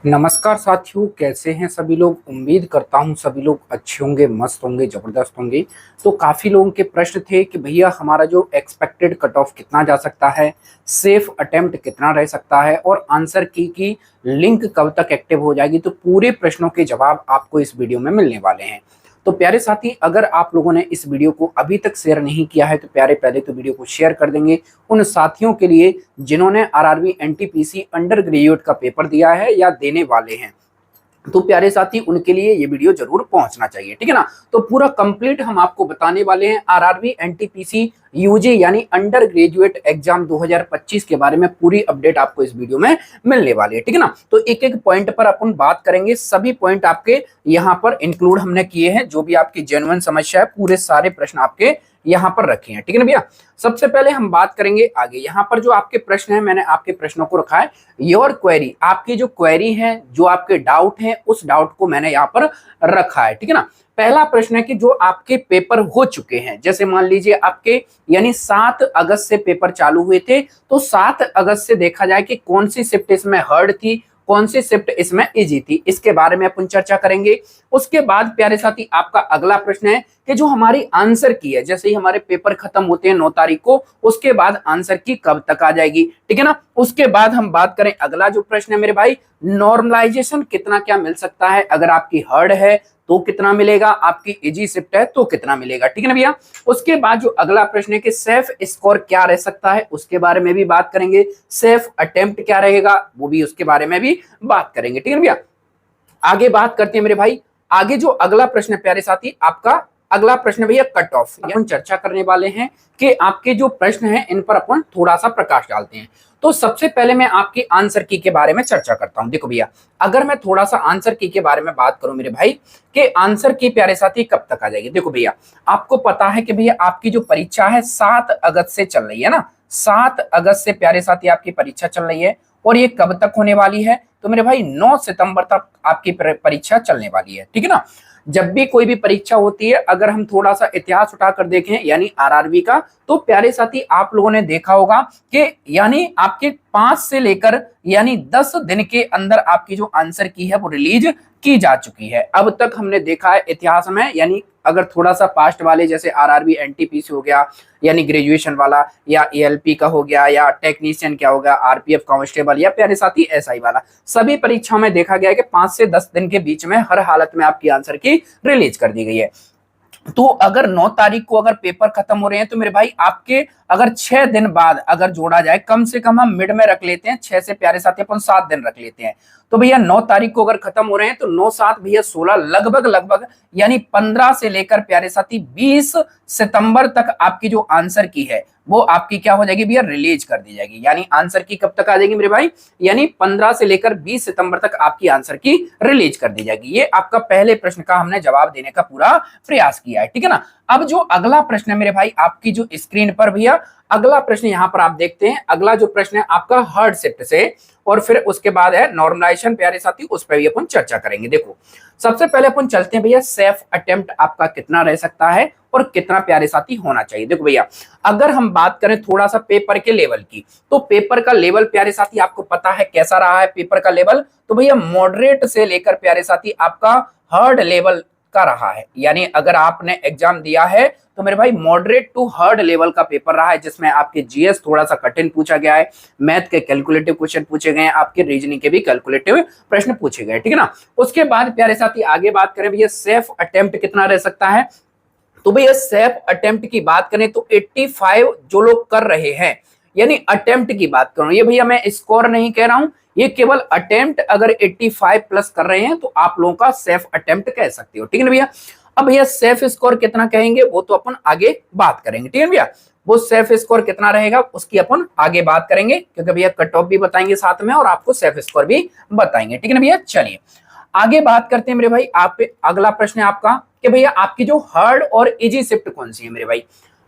नमस्कार साथियों, कैसे हैं सभी लोग। उम्मीद करता हूं सभी लोग अच्छे होंगे, मस्त होंगे, जबरदस्त होंगे। तो काफी लोगों के प्रश्न थे कि भैया हमारा जो एक्सपेक्टेड कट ऑफ कितना जा सकता है, सेफ अटेम्प्ट कितना रह सकता है और आंसर की लिंक कब तक एक्टिव हो जाएगी। तो पूरे प्रश्नों के जवाब आपको इस वीडियो में मिलने वाले हैं। तो प्यारे साथी, अगर आप लोगों ने इस वीडियो को अभी तक शेयर नहीं किया है तो प्यारे पहले तो वीडियो को शेयर कर देंगे उन साथियों के लिए जिन्होंने आरआरबी एनटीपीसी अंडर ग्रेजुएट का पेपर दिया है या देने वाले हैं। तो प्यारे साथी, उनके लिए ये वीडियो जरूर पहुंचना चाहिए, ठीक है ना। तो पूरा कंप्लीट हम आपको बताने वाले हैं आरआरबी एनटीपीसी यूजी यानी अंडर ग्रेजुएट एग्जाम 2025 के बारे में। पूरी अपडेट आपको इस वीडियो में मिलने वाली है, ठीक है ना। तो एक एक पॉइंट पर अपन बात करेंगे। सभी पॉइंट आपके यहाँ पर इंक्लूड हमने किए हैं। जो भी आपकी जेन्युइन समस्या है, पूरे सारे प्रश्न आपके यहाँ पर रखे हैं, ठीक है ना भैया। सबसे पहले हम बात करेंगे आगे। यहाँ पर जो आपके प्रश्न है, मैंने आपके प्रश्नों को रखा है योर क्वेरी। आपकी जो क्वेरी है, जो आपके डाउट है, उस डाउट को मैंने यहाँ पर रखा है, ठीक है ना। पहला प्रश्न है कि जो आपके पेपर हो चुके हैं, जैसे मान लीजिए आपके यानी 7 अगस्त से पेपर चालू हुए थे, तो 7 अगस्त से देखा जाए कि कौन सी शिफ्ट इसमें हार्ड थी, कौन सी शिफ्ट इसमें इजी थी, इसके बारे में अपन चर्चा करेंगे। उसके बाद प्यारे साथी आपका अगला प्रश्न है कि जो हमारी आंसर की है, जैसे ही हमारे पेपर खत्म होते हैं 9 तारीख को, उसके बाद आंसर की कब तक आ जाएगी, ठीक है ना। उसके बाद हम बात करें, अगला जो प्रश्न है मेरे भाई, नॉर्मलाइजेशन कितना क्या मिल सकता है। अगर आपकी हार्ड है तो कितना मिलेगा, आपकी इजी शिफ्ट है तो कितना मिलेगा, ठीक है ना भैया। उसके बाद जो अगला प्रश्न है कि सेफ स्कोर क्या रह सकता है, उसके बारे में भी बात करेंगे। सेफ अटेम्प्ट क्या रहेगा, वो भी उसके बारे में भी बात करेंगे, ठीक है ना भैया। आगे बात करते हैं मेरे भाई। आगे जो अगला प्रश्न है प्यारे साथी, आपका अगला प्रश्न भैया कट ऑफ। अपन चर्चा करने वाले हैं कि आपके जो प्रश्न हैं इन पर अपन थोड़ा सा प्रकाश डालते हैं। तो सबसे पहले मैं आपके आंसर की के बारे में चर्चा करता हूं। देखो भैया, अगर मैं थोड़ा सा आंसर की के बारे में बात करूं मेरे भाई, कि आंसर की प्यारे साथी कब तक आ जाएगी। देखो भैया, आपको पता है कि भैया आपकी जो परीक्षा है 7 अगस्त से चल रही है ना। 7 अगस्त से प्यारे साथी आपकी परीक्षा चल रही है और ये कब तक होने वाली है, तो मेरे भाई 9 सितंबर तक आपकी परीक्षा चलने वाली है, ठीक है ना। जब भी कोई भी परीक्षा होती है, अगर हम थोड़ा सा इतिहास उठाकर देखें यानी आरआरबी का, तो प्यारे साथी आप लोगों ने देखा होगा कि यानी आपके 5 से लेकर यानी 10 दिन के अंदर आपकी जो आंसर की है वो रिलीज की जा चुकी है। अब तक हमने देखा है इतिहास में, यानी अगर थोड़ा सा पास्ट वाले जैसे आरआरबी एनटीपीसी हो गया यानी ग्रेजुएशन वाला, या एएलपी का हो गया, या टेक्नीशियन क्या हो गया, आरपीएफ कांस्टेबल, या प्यारे साथी एसआई वाला, सभी परीक्षाओं में देखा गया है कि 5 से 10 दिन के बीच में हर हालत में आपकी आंसर की रिलीज कर दी गई है। तो अगर 9 तारीख को अगर पेपर खत्म हो रहे हैं तो मेरे भाई आपके अगर 6 दिन बाद अगर जोड़ा जाए, कम से कम हम मिड में रख लेते हैं, 6 से प्यारे साथी अपन 7 दिन रख लेते हैं। तो भैया 9 तारीख को अगर खत्म हो रहे हैं तो 9 7 भैया 16, लगभग लगभग यानी 15 से लेकर प्यारे साथी 20 सितंबर तक आपकी जो आंसर की है वो आपकी क्या हो जाएगी भैया, रिलीज कर दी जाएगी। यानी आंसर की कब तक आ जाएगी मेरे भाई, यानी 15 से लेकर 20 सितंबर तक आपकी आंसर की रिलीज कर दी जाएगी। ये आपका पहले प्रश्न का हमने जवाब देने का पूरा प्रयास किया है, ठीक है ना। अब जो अगला प्रश्न है मेरे भाई आपकी जो स्क्रीन पर भैया, अगला प्रश्न यहां पर आप देखते हैं। अगला जो प्रश्न है आपका हार्ड शिफ्ट से, और फिर उसके बाद है नॉर्मलाइजेशन प्यारे साथी, उस पर भी अपन चर्चा करेंगे। देखो, सबसे पहले अपन चलते हैं भैया, सेफ अटेम्प्ट आपका कितना रह सकता है और कितना प्यारे साथी होना चाहिए। देखो भैया, अगर हम बात करें थोड़ा सा पेपर के लेवल की, तो पेपर का लेवल प्यारे साथी आपको पता है कैसा रहा है पेपर का लेवल। तो भैया मॉडरेट से लेकर प्यारे साथी आपका हार्ड लेवल का रहा है। यानी अगर आपने एग्जाम दिया है तो मेरे भाई मॉडरेट टू हार्ड लेवल का पेपर रहा है, जिसमें आपके जीएस थोड़ा सा कठिन पूछा गया है, मैथ के कैलकुलेटिव क्वेश्चन पूछे गए हैं, आपके रीजनिंग के भी कैलकुलेटिव प्रश्न पूछे गए, ठीक है ना। उसके बाद प्यारे साथी आगे बात करें भैया, सेफ अटेम्प्ट कितना रह सकता है। तो भैया सेफ अटेम्प्ट की बात करें तो 85 जो लोग कर रहे हैं, यानी अटेम्प्ट की बात करूं, ये भैया मैं स्कोर नहीं कह रहा हूं, ये केवल अटेम्प्ट अगर 85 प्लस कर रहे हैं तो आप लोगों का सेफ अटेम्प्ट कह सकते हो, ठीक है ना भैया। अब भैया सेफ स्कोर कितना कहेंगे वो तो अपन आगे बात करेंगे, ठीक है भैया। वो सेफ स्कोर कितना रहेगा उसकी अपन आगे बात करेंगे, क्योंकि भैया कट ऑफ भी बताएंगे साथ में और आपको सेफ स्कोर भी बताएंगे, ठीक है ना भैया। चलिए आगे बात करते हैं मेरे भाई। आप अगला प्रश्न है आपका कि भैया आपकी जो हार्ड और इजी शिफ्ट कौन सी है मेरे भाई।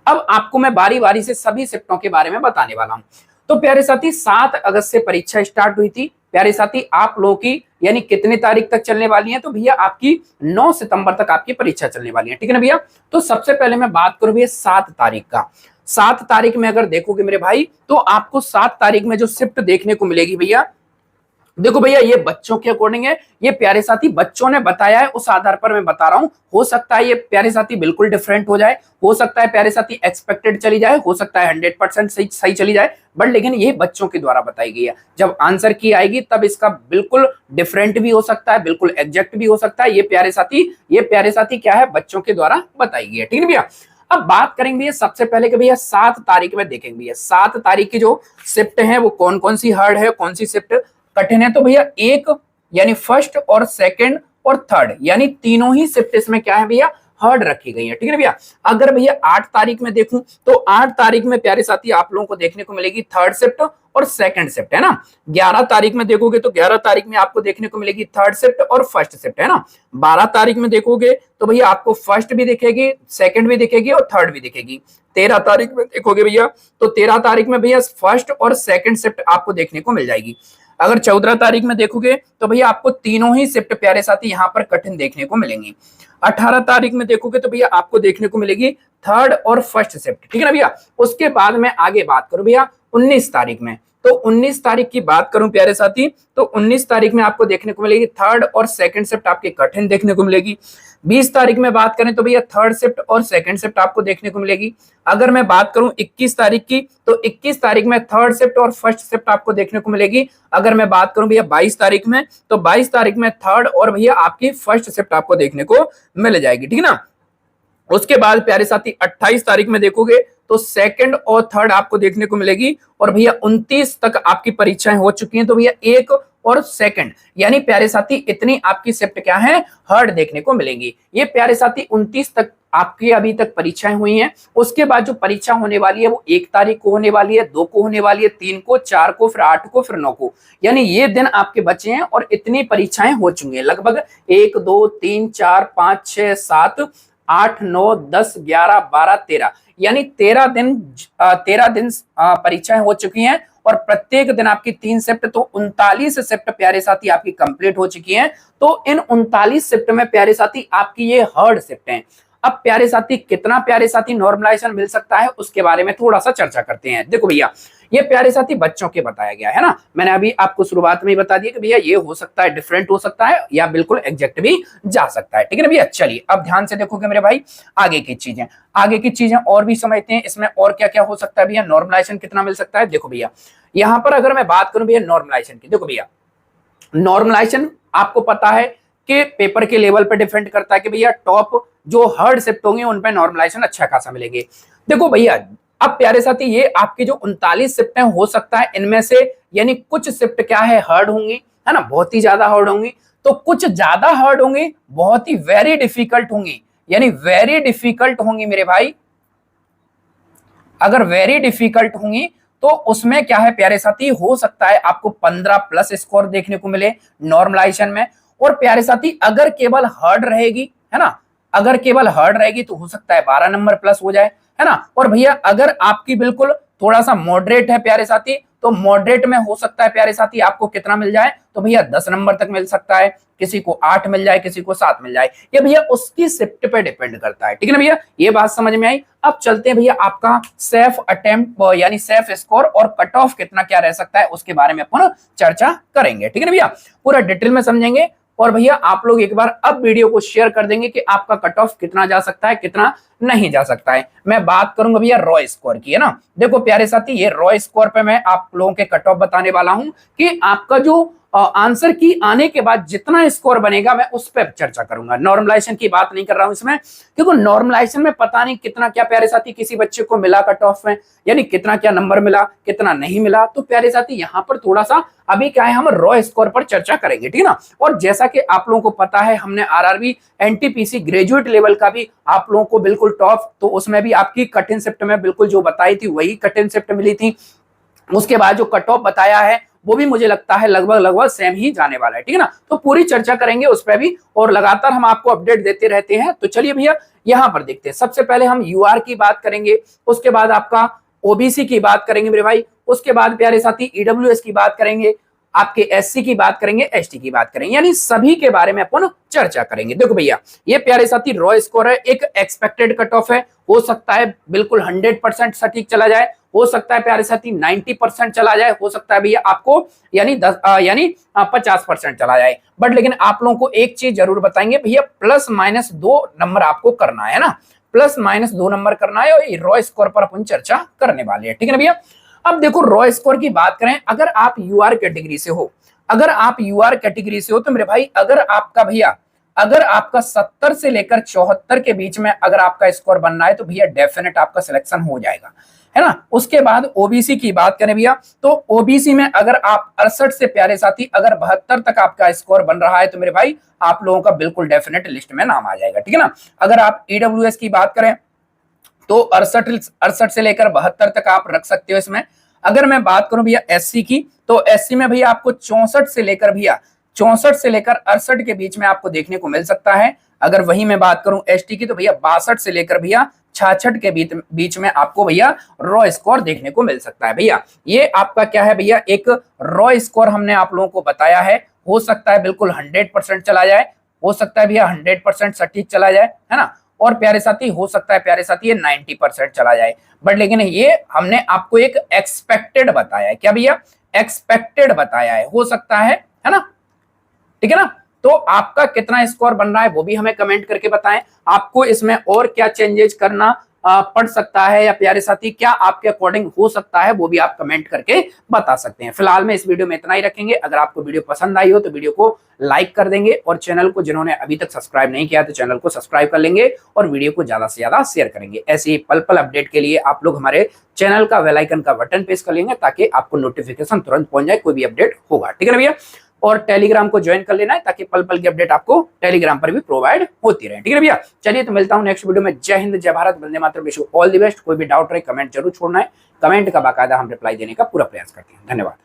अब आपको मैं बारी बारी से सभी शिफ्टों के बारे में बताने वाला हूं। तो प्यारे साथी 7 अगस्त से परीक्षा स्टार्ट हुई थी। प्यारे साथी आप लोगों की यानी कितने तारीख तक चलने वाली है, तो भैया आपकी 9 सितंबर तक आपकी परीक्षा चलने वाली है, ठीक है ना भैया। तो सबसे पहले मैं बात करूं भैया 7 तारीख का। 7 तारीख में अगर देखोगे मेरे भाई तो आपको 7 तारीख में जो शिफ्ट देखने को मिलेगी भैया, देखो भैया ये बच्चों के अकॉर्डिंग है, ये प्यारे साथी बच्चों ने बताया है उस आधार पर मैं बता रहा हूं। हो सकता है ये प्यारे साथी बिल्कुल डिफरेंट हो जाए, हो सकता है प्यारे साथी एक्सपेक्टेड चली जाए, हो सकता है 100% सही सही चली जाए, बट लेकिन ये बच्चों के द्वारा बताई गई है। जब आंसर की आएगी तब इसका बिल्कुल डिफरेंट भी हो सकता है, बिल्कुल एग्जैक्ट भी हो सकता है। ये प्यारे साथी क्या है, बच्चों के द्वारा बताई गई है। ठीक है भैया, अब बात करेंगे भैया सबसे पहले कि भैया 7 तारीख में देखेंगे भैया 7 तारीख की जो शिफ्ट है वो कौन कौन सी हार्ड है, कौन सी शिफ्ट कठिन है। तो भैया एक यानी फर्स्ट और सेकंड और थर्ड यानी तीनों ही शिफ्ट इसमें क्या है भैया, हार्ड रखी गई है। ठीक है भैया, अगर भैया 8 तारीख में देखूं तो 8 तारीख में प्यारे साथी आप लोगों को देखने को मिलेगी थर्ड शिफ्ट और सेकंड शिफ्ट, है ना। 11 तारीख में देखोगे तो 11 तारीख में आपको देखने को मिलेगी थर्ड शिफ्ट और फर्स्ट शिफ्ट, है ना। 12 तारीख में देखोगे तो भैया आपको फर्स्ट भी दिखेगी, सेकंड भी दिखेगी और थर्ड भी दिखेगी। 13 तारीख में देखोगे भैया तो 13 तारीख में भैया फर्स्ट और सेकंड शिफ्ट आपको देखने को मिल जाएगी। अगर 14 तारीख में देखोगे तो भैया आपको तीनों ही शिफ्ट प्यारे साथी यहाँ पर कठिन देखने को मिलेंगी। 18 तारीख में देखोगे तो भैया आपको देखने को मिलेगी थर्ड और फर्स्ट शिफ्ट। ठीक है ना भैया, उसके बाद मैं आगे बात करूं भैया 19 तारीख में, तो 19 तारीख की बात करूं प्यारे साथी तो 19 तारीख में आपको देखने को मिलेगी थर्ड और सेकंड शिफ्ट आपके कठिन देखने को मिलेगी। 20 तारीख में बात करें तो भैया थर्ड शिफ्ट और सेकंड शिफ्ट आपको देखने को मिलेगी। अगर मैं बात करूं 21 तारीख की तो 21 तारीख में थर्ड शिफ्ट और फर्स्ट शिफ्ट आपको देखने को मिलेगी। अगर मैं बात करूं भैया 22 तारीख में तो 22 तारीख में थर्ड और भैया आपकी फर्स्ट शिफ्ट आपको देखने को मिल जाएगी। ठीक है ना, उसके बाद प्यारे साथी 28 तारीख में देखोगे तो सेकंड और थर्ड आपको देखने को मिलेगी। और भैया 29 तक आपकी परीक्षाएं हो चुकी हैं, तो भैया एक और सेकंड यानी प्यारे साथी इतनी आपकी शिफ्ट क्या है, हार्ड देखने को मिलेंगी। ये प्यारे साथी 29 तक आपकी अभी तक परीक्षाएं हुई हैं। उसके बाद जो परीक्षा होने वाली है वो 1 तारीख को होने वाली है, 2 को होने वाली है, 3 को, 4 को, फिर 8 को, फिर 9 को, यानी ये दिन आपके बचे हैं और इतनी परीक्षाएं हो चुकी हैं। लगभग 1 2 3 4 5 6 7 8 9 10 11 12 13 यानी 13 दिन परीक्षाएं हो चुकी हैं और प्रत्येक दिन आपकी 3 शिफ्ट, तो 39 शिफ्ट प्यारे साथी आपकी कंप्लीट हो चुकी हैं। तो इन 39 शिफ्ट में प्यारे साथी आपकी ये हार्ड शिफ्ट हैं। अब प्यारे साथी कितना प्यारे साथी नॉर्मलाइजेशन मिल सकता है उसके बारे में थोड़ा सा चर्चा करते हैं। देखो भैया ये प्यारे साथी बच्चों के बताया गया है ना, मैंने अभी आपको शुरुआत में ही बता दिया कि भैया ये हो सकता है डिफरेंट हो सकता है या बिल्कुल एग्जैक्ट भी जा सकता है। ठीक है ना भैया, चलिए अब ध्यान से देखोगे मेरे भाई आगे की चीजें और भी समझते हैं। इसमें और क्या क्या हो सकता है भैया, नॉर्मलाइजेशन कितना मिल सकता है। देखो भैया यहाँ पर अगर मैं बात करूं भैया नॉर्मलाइजेशन की, देखो भैया नॉर्मलाइजेशन आपको पता है कि पेपर के लेवल पे डिपेंड करता है कि भैया टॉप जो हार्ड शिफ्ट होंगे उन पे नॉर्मलाइजेशन अच्छा खासा मिलेंगे। देखो भैया अब प्यारे साथी ये आपके जो 39 शिफ्ट हैं हो सकता है इनमें से यानी कुछ शिफ्ट क्या है हार्ड होंगी, है ना, बहुत ही ज्यादा हार्ड होंगी, तो कुछ ज्यादा हार्ड होंगी, बहुत ही वेरी डिफिकल्ट होंगी, यानी वेरी डिफिकल्ट होंगी मेरे भाई। अगर वेरी डिफिकल्ट होंगी तो उसमें क्या है प्यारे साथी, हो सकता है आपको 15+ स्कोर देखने को मिले नॉर्मलाइजेशन में। और प्यारे साथी अगर केवल हार्ड रहेगी, है ना, अगर केवल हार्ड रहेगी तो हो सकता है 12 नंबर प्लस हो जाए, है ना। और भैया अगर आपकी बिल्कुल थोड़ा सा मॉडरेट है प्यारे साथी तो मॉडरेट में हो सकता है प्यारे साथी आपको कितना मिल जाए, तो भैया 10 नंबर तक मिल सकता है, किसी को 8 मिल जाए, किसी को 7 मिल जाए, ये भैया उसकी शिफ्ट पे डिपेंड करता है। ठीक है ना भैया, ये बात समझ में आई। अब चलते हैं भैया आपका सेफ अटेम्प्ट यानी सेफ स्कोर और कट ऑफ कितना क्या रह सकता है उसके बारे में अपन चर्चा करेंगे। ठीक है ना भैया, पूरा डिटेल में समझेंगे। और भैया आप लोग एक बार अब वीडियो को शेयर कर देंगे कि आपका कट ऑफ कितना जा सकता है, कितना नहीं जा सकता है। मैं बात करूंगा भैया रॉ स्कोर की, है ना। देखो प्यारे साथी ये रॉ स्कोर पे मैं आप लोगों के कट ऑफ बताने वाला हूं कि आपका जो आंसर की आने के बाद जितना स्कोर बनेगा मैं उस पर चर्चा करूंगा। नॉर्मलाइजेशन की बात नहीं कर रहा हूं इसमें, क्योंकि नॉर्मलाइजेशन में पता नहीं कितना क्या प्यारे साथी किसी बच्चे को मिला कट ऑफ में, यानी कितना क्या नंबर मिला, कितना नहीं मिला। तो प्यारे साथी यहाँ पर थोड़ा सा अभी क्या है हम रॉ स्कोर पर चर्चा करेंगे, ठीक है ना। और जैसा कि आप लोगों को पता है हमने आरआरबी एनटीपीसी ग्रेजुएट लेवल का भी आप लोगों को बिल्कुल टॉप, तो उसमें भी आपकी कठिन शिफ्ट में बिल्कुल जो बताई थी वही कठिन शिफ्ट मिली थी। उसके बाद जो कट ऑफ बताया है वो भी मुझे लगता है लगभग सेम ही जाने वाला है, ठीक है ना। तो पूरी चर्चा करेंगे उस पर भी और लगातार हम आपको अपडेट देते रहते हैं। तो चलिए भैया यहाँ पर देखते हैं। सबसे पहले हम यूआर की बात करेंगे, उसके बाद आपका ओबीसी की बात करेंगे मेरे भाई, उसके बाद प्यारे साथी ईडब्ल्यूएस की बात करेंगे। आपके एससी की बात करेंगे, एसटी की बात करेंगे, यानी सभी के बारे में अपन चर्चा करेंगे। देखो भैया, ये प्यारे साथी रॉ स्कोर है, एक एक्सपेक्टेड कट ऑफ है, हो सकता है बिल्कुल 100% सटीक चला जाए, हो सकता है प्यारे साथी 90% चला जाए, हो सकता है भैया आपको यानी 50% चला जाए। बट लेकिन आप लोगों को एक चीज जरूर बताएंगे भैया, प्लस माइनस 2 नंबर आपको करना है ना, प्लस माइनस 2 नंबर करना है, और रॉ स्कोर पर अपन चर्चा करने वाले हैं, ठीक है ना भैया। अब देखो रॉ स्कोर की बात करें, अगर आप यूआर कैटेगरी से हो, अगर आप यूआर कैटेगरी से हो तो मेरे भाई अगर आपका भैया अगर आपका 70 से लेकर 74 के बीच में अगर आपका स्कोर बनना है तो भैया डेफिनेट आपका सिलेक्शन हो जाएगा, है ना। उसके बाद ओबीसी की बात करें भैया, तो ओबीसी में अगर आप 68 से प्यारे साथी अगर 72 तक आपका स्कोर बन रहा है तो मेरे भाई आप लोगों का बिल्कुल डेफिनेट लिस्ट में नाम आ जाएगा, ठीक है ना। अगर आप ईडब्ल्यूएस की बात करें तो 68 से लेकर 72 तक आप रख सकते हो इसमें। अगर मैं बात करूं भैया एससी की, तो एससी में भैया आपको 64 से लेकर 68 के बीच में आपको देखने को मिल सकता है। अगर वही मैं बात करूं एसटी की, तो भैया 62 से लेकर भैया 66 के बीच में आपको भैया रॉ स्कोर देखने को मिल सकता है। भैया ये आपका क्या है भैया, एक रॉ स्कोर हमने आप लोगों को बताया है, हो सकता है बिल्कुल 100% चला जाए, हो सकता है भैया 100% सटीक चला जाए, है ना, और प्यारे साथी हो सकता है प्यारे साथी ये 90% चला जाए। बट लेकिन ये हमने आपको एक एक्सपेक्टेड बताया है, क्या भैया, एक्सपेक्टेड बताया है, हो सकता है ना, ठीक है ना। तो आपका कितना स्कोर बन रहा है वो भी हमें कमेंट करके बताएं, आपको इसमें और क्या चेंजेस करना पड़ सकता है, या प्यारे साथी क्या आपके अकॉर्डिंग हो सकता है वो भी आप कमेंट करके बता सकते हैं। फिलहाल में इस वीडियो में इतना ही रखेंगे। अगर आपको वीडियो पसंद आई हो तो वीडियो को लाइक कर देंगे, और चैनल को जिन्होंने अभी तक सब्सक्राइब नहीं किया तो चैनल को सब्सक्राइब कर लेंगे, और वीडियो को ज्यादा से ज्यादा शेयर करेंगे। ऐसे ही पल पल अपडेट के लिए आप लोग हमारे चैनल का बेल आइकन का बटन प्रेस कर लेंगे, ताकि आपको नोटिफिकेशन तुरंत पहुंच जाए कोई भी अपडेट होगा, ठीक है ना भैया। और टेलीग्राम को ज्वाइन कर लेना है, ताकि पल पल की अपडेट आपको टेलीग्राम पर भी प्रोवाइड होती रहे, ठीक है भैया। चलिए तो मिलता हूं नेक्स्ट वीडियो में। जय हिंद, जय भारत, वंदे मातरम, wish you all the best. कोई भी डाउट रहे कमेंट जरूर छोड़ना है, कमेंट का बाकायदा हम रिप्लाई देने का पूरा प्रयास करते हैं। धन्यवाद।